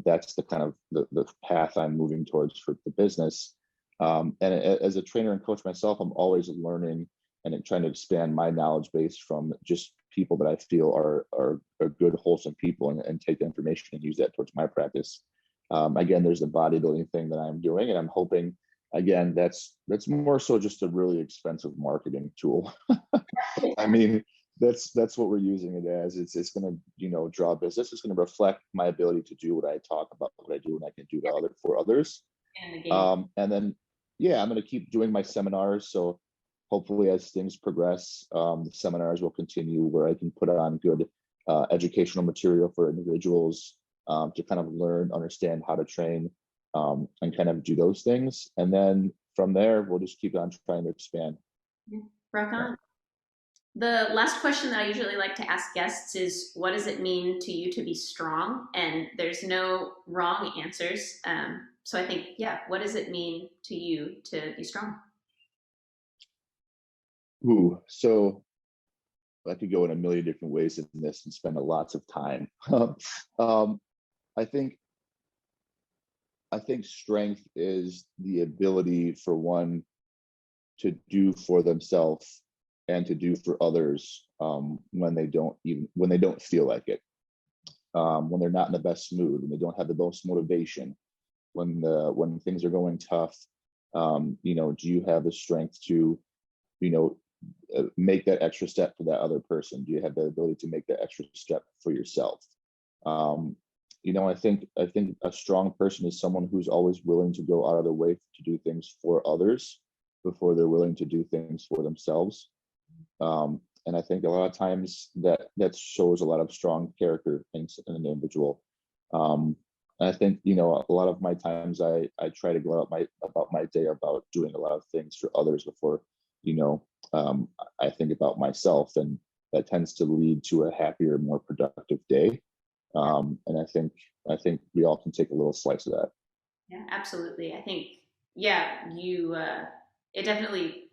that's the kind of the path I'm moving towards for the business. And as a trainer and coach myself, I'm always learning and trying to expand my knowledge base from just people that I feel are good, wholesome people, and take the information and use that towards my practice. Again, there's the bodybuilding thing that I'm doing, and I'm hoping, again, that's more so just a really expensive marketing tool. I mean, that's what we're using it as. It's going to draw business. It's going to reflect my ability to do what I talk about, what I do, and I can do for others. And then yeah, I'm going to keep doing my seminars. So hopefully as things progress, the seminars will continue where I can put on good educational material for individuals to kind of learn, understand how to train, and kind of do those things. And then from there, we'll just keep on trying to expand. Rock on. The last question that I usually like to ask guests is, what does it mean to you to be strong? And there's no wrong answers. So I think, yeah, what does it mean to you to be strong? Ooh, so I could go in a million different ways in this and spend lots of time. um, I think strength is the ability for one to do for themselves and to do for others when they don't feel like it, when they're not in the best mood, when they don't have the most motivation, when things are going tough. Do you have the strength to make that extra step for that other person? Do you have the ability to make that extra step for yourself? I think a strong person is someone who's always willing to go out of their way to do things for others before they're willing to do things for themselves. And I think a lot of times that shows a lot of strong character in an individual. And I think a lot of my times I try to go out about my day about doing a lot of things for others before I think about myself, and that tends to lead to a happier, more productive day. And I think we all can take a little slice of that. Yeah, absolutely. I think, yeah, it definitely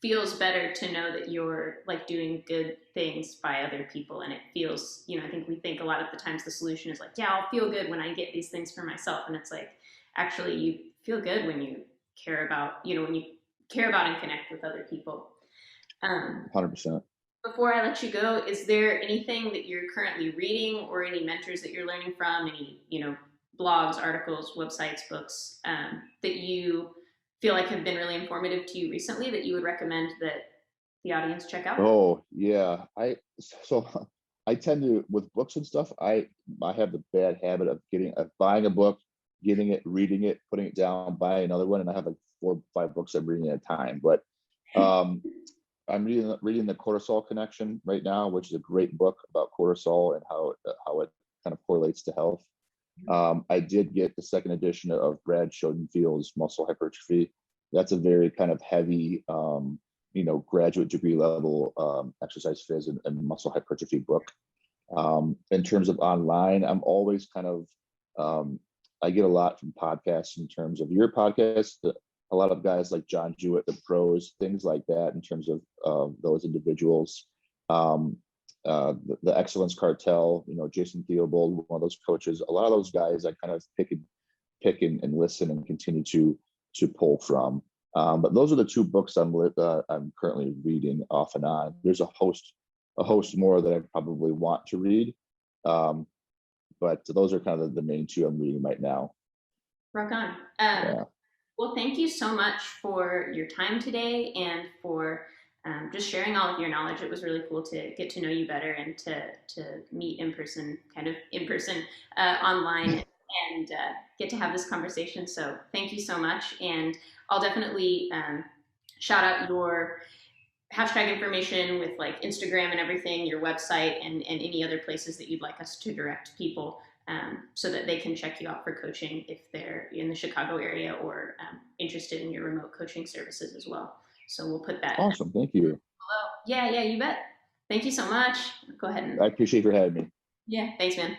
feels better to know that you're like doing good things by other people. And it feels, I think we think a lot of the times the solution is like, yeah, I'll feel good when I get these things for myself. And it's like, actually, you feel good when you care about, when you care about and connect with other people. 100%. Before I let you go, is there anything that you're currently reading, or any mentors that you're learning from, any, blogs, articles, websites, books, that you feel like have been really informative to you recently that you would recommend that the audience check out? Oh yeah, I tend to, with books and stuff, I have the bad habit of buying a book, getting it, reading it, putting it down, buying another one, and I have like 4 or 5 books I'm reading at a time. But I'm reading the Cortisol Connection right now, which is a great book about cortisol and how it kind of correlates to health. I did get the second edition of Brad Schoenfield's Muscle Hypertrophy. That's a very kind of heavy, graduate degree level exercise phys and muscle hypertrophy book. In terms of online, I'm always kind of, I get a lot from podcasts in terms of your podcast, a lot of guys like John Jewett, the pros, things like that, in terms of those individuals. um, the Excellence Cartel, Jason Theobald, one of those coaches. A lot of those guys I kind of pick and listen and continue to pull from. But those are the two books I'm currently reading off and on. There's a host more that I probably want to read, but those are kind of the main two I'm reading right now. Rock on. Yeah, Well, thank you so much for your time today and for just sharing all of your knowledge. It was really cool to get to know you better and to meet in person, kind of in person, online, and get to have this conversation. So thank you so much. And I'll definitely shout out your hashtag information with like Instagram and everything, your website, and any other places that you'd like us to direct people, so that they can check you out for coaching if they're in the Chicago area or interested in your remote coaching services as well. So we'll put that awesome. Thank you. below. Yeah, yeah, you bet. Thank you so much. Go ahead and I appreciate you for having me. yeah, thanks, man.